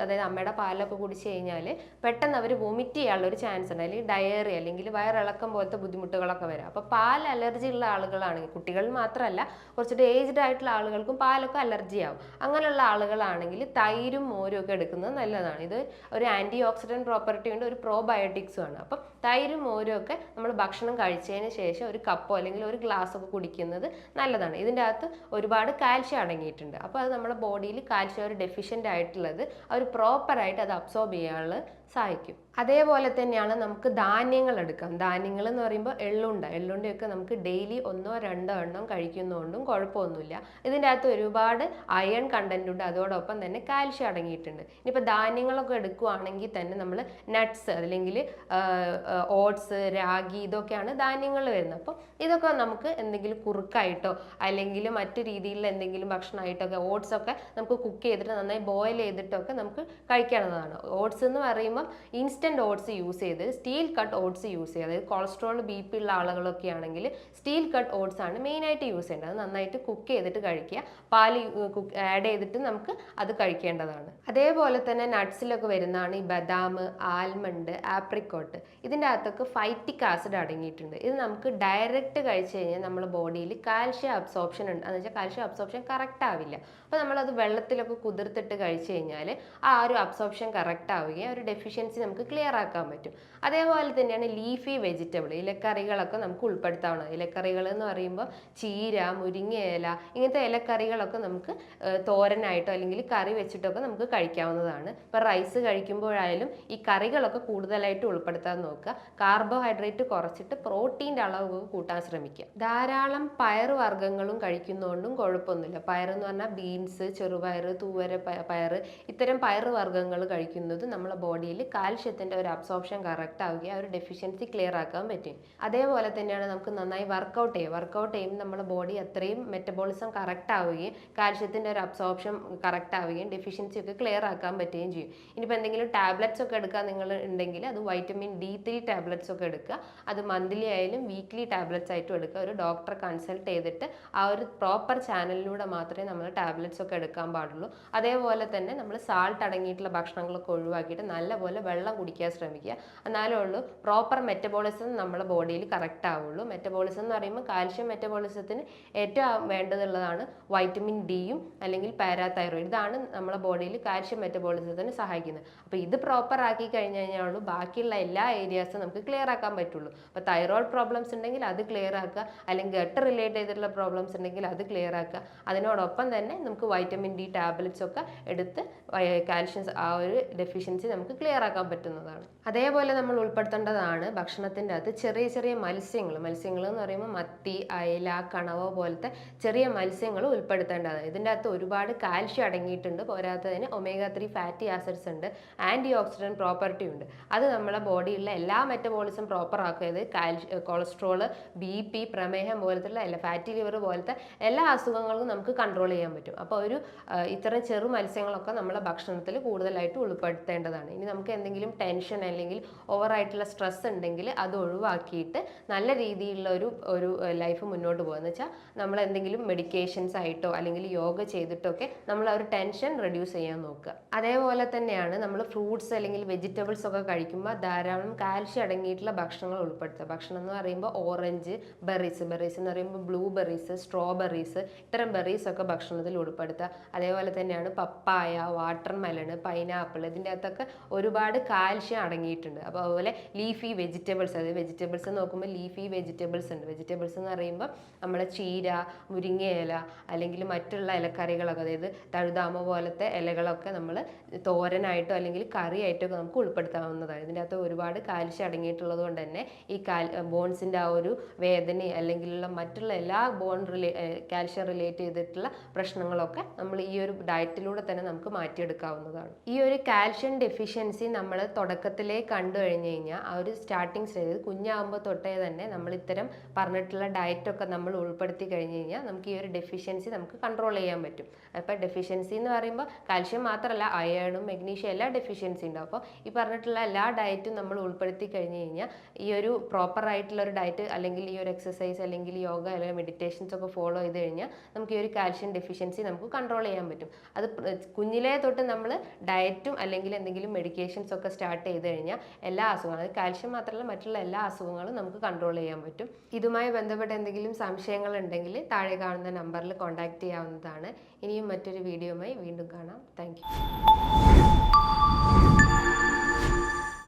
അതായത് അമ്മയുടെ പാലൊക്കെ കുടിച്ച് കഴിഞ്ഞാൽ പെട്ടെന്ന് അവർ വൊമിറ്റ് ചെയ്യാനുള്ള ഒരു ചാൻസ് ഉണ്ട്, അല്ലെങ്കിൽ ഡയറി അല്ലെങ്കിൽ വയറിളക്കം പോലത്തെ ബുദ്ധിമുട്ടുകളൊക്കെ വരാം. അപ്പോൾ പാൽ അലർജി ഉള്ള ആളുകളാണെങ്കിൽ, കുട്ടികൾ മാത്രമല്ല കുറച്ചിട്ട് ഏജ്ഡ് ആയിട്ടുള്ള ആളുകൾക്കും പാലൊക്കെ അലർജി ആവും. അങ്ങനെയുള്ള ആളുകളാണെങ്കിൽ തൈരും മോരും ഒക്കെ എടുക്കുന്നത് നല്ലതാണ്. ഇത് ഒരു ആൻറ്റി ഓക്സിഡൻറ്റ് പ്രോപ്പർട്ടി ഉണ്ട്, ഒരു പ്രോബയോട്ടിക്സും ആണ്. അപ്പം തൈരും മോരും ഒക്കെ നമ്മൾ ഭക്ഷണം കഴിച്ചതിന് ശേഷം ഒരു കപ്പോ അല്ലെങ്കിൽ ഒരു ഗ്ലാസ് ഒക്കെ കുടിക്കുന്നത് നല്ലതാണ്. ഇതിൻ്റെ അകത്ത് ഒരുപാട് കാൽഷ്യം അടങ്ങിയിട്ടുണ്ട്. അപ്പോൾ അത് നമ്മുടെ ബോഡിയിൽ കാൽഷ്യം ഒരു ഡെഫിഷ്യൻ്റ് ആയിട്ടുള്ളത് അവർ പ്രോപ്പറായിട്ട് അത് അബ്സോർബ് ചെയ്യാനുള്ള സഹായിക്കും. അതേപോലെ തന്നെയാണ് നമുക്ക് ധാന്യങ്ങൾ എടുക്കാം. ധാന്യങ്ങൾ എന്ന് പറയുമ്പോൾ എള്ളുണ്ടയൊക്കെ നമുക്ക് ഡെയിലി 1-2 എണ്ണം കഴിക്കുന്നതുകൊണ്ടും കുഴപ്പമൊന്നുമില്ല. ഇതിൻ്റെ അകത്ത് ഒരുപാട് അയൺ കണ്ടന്റ് ഉണ്ട്, അതോടൊപ്പം തന്നെ കാൽഷ്യം അടങ്ങിയിട്ടുണ്ട്. ഇനിയിപ്പോൾ ധാന്യങ്ങളൊക്കെ എടുക്കുകയാണെങ്കിൽ തന്നെ നമ്മൾ നട്ട്സ് അല്ലെങ്കിൽ ഓട്സ്, രാഗി, ഇതൊക്കെയാണ് ധാന്യങ്ങൾ വരുന്നത്. അപ്പോൾ ഇതൊക്കെ നമുക്ക് എന്തെങ്കിലും കുറുക്കായിട്ടോ അല്ലെങ്കിൽ മറ്റു രീതിയിലുള്ള എന്തെങ്കിലും ഭക്ഷണമായിട്ടൊക്കെ ഓട്സ് ഒക്കെ നമുക്ക് കുക്ക് ചെയ്തിട്ട് നന്നായി ബോയിൽ ചെയ്തിട്ടൊക്കെ നമുക്ക് കഴിക്കാവുന്നതാണ്. ഓട്സ് എന്ന് പറയുമ്പോൾ ഇൻസ്റ്റന്റ് ഓട്സ് യൂസ് ചെയ്ത് സ്റ്റീൽ കട്ട് ഓട്സ് യൂസ് ചെയ്യുക. അതായത് കൊളസ്ട്രോൾ BP ഉള്ള ആളുകളൊക്കെ ആണെങ്കിൽ സ്റ്റീൽ കട്ട് ഓട്സ് ആണ് മെയിനായിട്ട് യൂസ് ചെയ്യേണ്ടത്. അത് നന്നായിട്ട് കുക്ക് ചെയ്തിട്ട് കഴിക്കുക, പാല് ആഡ് ചെയ്തിട്ട് നമുക്ക് അത് കഴിക്കേണ്ടതാണ്. അതേപോലെ തന്നെ നട്ട്സിലൊക്കെ വരുന്നതാണ് ഈ ബദാം, ആൽമണ്ട്, ആപ്രിക്കോട്ട്. ഇതിൻ്റെ അകത്തൊക്കെ ഫൈറ്റിക് ആസിഡ് അടങ്ങിയിട്ടുണ്ട്. ഇത് നമുക്ക് ഡയറക്റ്റ് കഴിച്ചു കഴിഞ്ഞാൽ നമ്മുടെ ബോഡിയിൽ കാൽഷ്യം അബ്സോർപ്ഷൻ ഉണ്ട്, എന്ന് വെച്ചാൽ കാൽഷ്യം അബ്സോർപ്ഷൻ കറക്റ്റ് ആവില്ല. അപ്പോൾ നമ്മളത് വെള്ളത്തിലൊക്കെ കുതിർത്തിട്ട് കഴിച്ചു കഴിഞ്ഞാൽ ആ ഒരു അബ്സോർപ്ഷൻ കറക്റ്റ് ആവുകയും ഒരു ഡെഫിഷ്യൻസി നമുക്ക് ക്ലിയർ ആക്കാൻ പറ്റും. അതേപോലെ തന്നെയാണ് ലീഫി വെജിറ്റബിൾ, ഇലക്കറികളൊക്കെ നമുക്ക് ഉൾപ്പെടുത്താവുന്നത്. ഇലക്കറികൾ എന്ന് പറയുമ്പോൾ ചീര, മുരിങ്ങയില, ഇങ്ങനത്തെ ഇലക്കറികളൊക്കെ നമുക്ക് തോരനായിട്ടോ അല്ലെങ്കിൽ കറി വെച്ചിട്ടൊക്കെ നമുക്ക് കഴിക്കാവുന്നതാണ്. ഇപ്പോൾ റൈസ് കഴിക്കുമ്പോഴായാലും ഈ കറികളൊക്കെ കൂടുതലായിട്ട് ഉൾപ്പെടുത്താൻ നോക്കുക. കാർബോഹൈഡ്രേറ്റ് കുറച്ചിട്ട് പ്രോട്ടീൻ്റെ അളവ് കൂട്ടാൻ ശ്രമിക്കുക. ധാരാളം പയറുവർഗ്ഗങ്ങളും കഴിക്കുന്നതുകൊണ്ടും കുഴപ്പമൊന്നുമില്ല. പയറെന്ന് പറഞ്ഞാൽ ബീൻസ്, ചെറുപയർ, തൂവര പയർ, ഇത്തരം പയറുവർഗ്ഗങ്ങൾ കഴിക്കുന്നത് നമ്മളെ ബോഡിയിൽ കാൽഷ്യത്തിൻ്റെ ഒരു അബ്സോർപ്ഷൻ കറക്റ്റ് ആവുകയും ആ ഒരു ഡെഫിഷ്യൻസി ക്ലിയർ ആക്കാൻ പറ്റും. അതേപോലെ തന്നെയാണ് നമുക്ക് നന്നായി വർക്കൗട്ട് ചെയ്യുമ്പോൾ നമ്മുടെ ബോഡി അത്രയും മെറ്റബോളിസം കറക്റ്റ് ആവുകയും കാൽഷ്യത്തിൻ്റെ ഒരു അബ്സോർപ്ഷൻ കറക്റ്റ് ആവുകയും ഡെഫിഷ്യൻസി ഒക്കെ ക്ലിയർ ആക്കാൻ പറ്റുകയും ചെയ്യും. ഇനിയിപ്പോൾ എന്തെങ്കിലും ടാബ്ലറ്റ്സ് ഒക്കെ എടുക്കാൻ നിങ്ങൾ ഉണ്ടെങ്കിൽ അത് വൈറ്റമിൻ D3 ടാബ്ലറ്റ്സ് ഒക്കെ എടുക്കുക. അത് മന്ത്ലി ആയാലും വീക്ക്ലി ടാബ്ലറ്റ്സ് ആയിട്ടും എടുക്കുക. ഒരു ഡോക്ടറെ കൺസൾട്ട് ചെയ്തിട്ട് ആ ഒരു പ്രോപ്പർ ചാനലിലൂടെ മാത്രമേ നമ്മൾ ടാബ്ലറ്റ്സ് ഒക്കെ എടുക്കാൻ പാടുള്ളൂ. അതേപോലെ തന്നെ നമ്മൾ സാൾട്ട് അടങ്ങിയിട്ടുള്ള ഭക്ഷണങ്ങളൊക്കെ ഒഴിവാക്കിയിട്ട് നല്ലപോലെ വെള്ളം കുടിക്കാൻ ശ്രമിക്കുക. എന്നാലേ ഉള്ളൂ പ്രോപ്പർ മെറ്റബോളിസം നമ്മുടെ ബോഡിയിൽ കറക്റ്റ് ആവുള്ളൂ. മെറ്റബോളിസം എന്ന് പറയുമ്പോൾ കാൽഷ്യം മെറ്റബോളിസത്തിന് ഏറ്റവും വേണ്ടതുള്ളതാണ് വൈറ്റമിൻ ഡിയും അല്ലെങ്കിൽ പാരാതൈറോയിഡ്. ഇതാണ് നമ്മുടെ ബോഡിയിൽ കാൽഷ്യം മെറ്റബോളിസത്തിന് സഹായിക്കുന്നത്. അപ്പോൾ ഇത് പ്രോപ്പർ ആക്കി കഴിഞ്ഞ് കഴിഞ്ഞാൽ ബാക്കിയുള്ള എല്ലാ ഏരിയാസും നമുക്ക് ക്ലിയർ ആക്കാൻ പറ്റുള്ളൂ. അപ്പോൾ തൈറോയിഡ് പ്രോബ്ലംസ് ഉണ്ടെങ്കിൽ അത് ക്ലിയർ ആക്കുക, അല്ലെങ്കിൽ ഗട്ട് റിലേറ്റ് ചെയ്തിട്ടുള്ള പ്രോബ്ലംസ് ഉണ്ടെങ്കിൽ അത് ക്ലിയർ ആക്കുക. അതിനോടൊപ്പം തന്നെ നമുക്ക് വൈറ്റമിൻ D ടാബ്ലറ്റ്സ് ഒക്കെ എടുത്ത് കാൽഷ്യം ആ ഒരു ഡെഫിഷ്യൻസി നമുക്ക് ക്ലിയർ ആക്കാൻ പറ്റുന്നതാണ്. അതേപോലെ നമ്മൾ ഉൾപ്പെടുത്തേണ്ടതാണ് ഭക്ഷണത്തിൻ്റെ അകത്ത് ചെറിയ ചെറിയ മത്സ്യങ്ങൾ എന്ന് പറയുമ്പോൾ മത്തി, അയല, കണവ പോലത്തെ ചെറിയ മത്സ്യങ്ങൾ ഉൾപ്പെടുത്തേണ്ടതാണ്. ഇതിൻ്റെ അകത്ത് ഒരുപാട് കാൽഷ്യം അടങ്ങിയിട്ടുണ്ട്. പോരാത്തതിന് omega-3 ഫാറ്റി ആസിഡ്സ് ഉണ്ട്, ആൻറ്റി ഓക്സിഡൻറ്റ് പ്രോപ്പർട്ടി ഉണ്ട്. അത് നമ്മുടെ ബോഡിയിലുള്ള എല്ലാ മെറ്റബോളിസം പ്രോപ്പർ ആക്കിയത് കൊളസ്ട്രോൾ, BP, പ്രമേഹം പോലത്തുള്ള ഫാറ്റി ലിവർ പോലത്തെ എല്ലാ അസുഖങ്ങളും നമുക്ക് കൺട്രോൾ ചെയ്യാൻ പറ്റും. അപ്പോൾ ഇത്തരം ചെറു മത്സ്യങ്ങളൊക്കെ നമ്മളെ ഭക്ഷണത്തിൽ കൂടുതലായിട്ട് ഉൾപ്പെടുത്തേണ്ടതാണ്. ഇനി നമുക്ക് എന്തെങ്കിലും ടെൻഷൻ അല്ലെങ്കിൽ ഓവറായിട്ടുള്ള സ്ട്രെസ് ഉണ്ടെങ്കിൽ അത് ഒഴിവാക്കിയിട്ട് നല്ല രീതിയിലുള്ള ഒരു ലൈഫ് മുന്നോട്ട് പോകുക. എന്ന് വെച്ചാൽ നമ്മൾ എന്തെങ്കിലും മെഡിക്കേഷൻസ് ആയിട്ടോ അല്ലെങ്കിൽ യോഗ ചെയ്തിട്ടൊക്കെ നമ്മൾ ആ ഒരു ടെൻഷൻ റെഡ്യൂസ് ചെയ്യാൻ നോക്കുക. അതേപോലെ തന്നെയാണ് നമ്മൾ ഫ്രൂട്ട്സ് അല്ലെങ്കിൽ വെജിറ്റബിൾസ് ഒക്കെ കഴിക്കുമ്പോൾ ധാരാളം കാൽഷ്യം അടങ്ങിയിട്ടുള്ള ഭക്ഷണങ്ങൾ ഉൾപ്പെടുത്തുക. ഭക്ഷണം എന്ന് പറയുമ്പോൾ ഓറഞ്ച്, ബെറീസ് എന്ന് പറയുമ്പോൾ ബ്ലൂബെറീസ്, സ്ട്രോബെറീസ്, ഇത്തരം ബെറീസ് ഒക്കെ ഭക്ഷണത്തിൽ ഉൾപ്പെടുത്തുക. അതേപോലെ തന്നെയാണ് പപ്പായ, വാട്ടർമെലൺ, പൈനാപ്പിൾ, ഇതിൻ്റെ അകത്തൊക്കെ ഒരുപാട് കാൽഷ്യം അടങ്ങിയിട്ടുണ്ട്. അപ്പോൾ അതുപോലെ ലീഫി വെജിറ്റബിൾസ്, അതായത് വെജിറ്റബിൾസ് നോക്കുമ്പോൾ ലീഫി വെജിറ്റബിൾസ് ഉണ്ട്. വെജിറ്റബിൾസ് എന്ന് പറയുമ്പോൾ നമ്മുടെ ചീര, മുരിങ്ങയില അല്ലെങ്കിൽ മറ്റുള്ള ഇലക്കറികളൊക്കെ, അതായത് തഴുതാമ പോലത്തെ ഇലകളൊക്കെ നമ്മൾ തോരനായിട്ടോ അല്ലെങ്കിൽ കറിയായിട്ടോ ഒക്കെ നമുക്ക് ഉൾപ്പെടുത്താവുന്നതാണ്. ഇതിൻ്റെ അകത്ത് ഒരുപാട് കാൽഷ്യം അടങ്ങിയിട്ടുള്ളത് കൊണ്ട് തന്നെ ഈ ബോൺസിൻ്റെ ആ ഒരു വേദന അല്ലെങ്കിലുള്ള മറ്റുള്ള എല്ലാ കാൽഷ്യം റിലേറ്റ് ചെയ്തിട്ടുള്ള പ്രശ്നങ്ങളൊക്കെ നമ്മൾ ഈ ഒരു ഡയറ്റിലൂടെ തന്നെ നമുക്ക് മാറ്റിയെടുക്കാവുന്നതാണ്. ഈ ഒരു കാൽഷ്യം ഡെഫിഷ്യൻസി നമ്മൾ തുടക്കത്തിലേ കണ്ടു കഴിഞ്ഞ് കഴിഞ്ഞാൽ ആ ഒരു സ്റ്റാർട്ടിങ് സ്റ്റേജിൽ കുഞ്ഞാകുമ്പോൾ തൊട്ടേ തന്നെ നമ്മൾ ഇത്തരം പറഞ്ഞിട്ടുള്ള ഡയറ്റൊക്കെ നമ്മൾ ഉൾപ്പെടുത്തി കഴിഞ്ഞ് കഴിഞ്ഞാൽ നമുക്ക് ഈ ഒരു ഡെഫിഷ്യൻസി നമുക്ക് കൺട്രോൾ ചെയ്യാൻ പറ്റും. അപ്പോൾ ഡെഫിഷ്യൻസി എന്ന് പറയുമ്പോൾ കാൽഷ്യം മാത്രമല്ല അയണും മെഗ്നീഷ്യം എല്ലാ ഡെഫിഷ്യൻസി ഉണ്ടാവും. അപ്പോൾ ഈ പറഞ്ഞിട്ടുള്ള എല്ലാ ഡയറ്റും നമ്മൾ ഉൾപ്പെടുത്തി കഴിഞ്ഞ് കഴിഞ്ഞാൽ ഈ ഒരു പ്രോപ്പർ ആയിട്ടുള്ള ഒരു ഡയറ്റ് അല്ലെങ്കിൽ ഈ ഒരു എക്സസൈസ് അല്ലെങ്കിൽ യോഗ അല്ലെങ്കിൽ മെഡിറ്റേഷൻസ് ഒക്കെ ഫോളോ ചെയ്ത് കഴിഞ്ഞാൽ നമുക്ക് ഈ ഒരു കാൽഷ്യം ഡെഫിഷ്യൻസി നമുക്ക് കൺട്രോൾ ചെയ്യാൻ പറ്റും. അത് കുഞ്ഞിലേ തൊട്ട് നമ്മൾ ഡയറ്റും അല്ലെങ്കിൽ എന്തെങ്കിലും മെഡിക്കേഷൻസ് ഒക്കെ സ്റ്റാർട്ട് ചെയ്ത് കഴിഞ്ഞാൽ എല്ലാ അസുഖങ്ങളും, അത് കാൽഷ്യം മാത്രമല്ല മറ്റുള്ള എല്ലാ അസുഖങ്ങളും നമുക്ക് കൺട്രോൾ ചെയ്യാൻ പറ്റും. ഇതുമായി ബന്ധപ്പെട്ട എന്തെങ്കിലും സംശയങ്ങൾ ഉണ്ടെങ്കിൽ താഴെ കാണുന്ന നമ്പറിൽ കോൺടാക്ട് ചെയ്യാവുന്നതാണ്. ഇനിയും മറ്റൊരു വീഡിയോയുമായി വീണ്ടും കാണാം. Thank you.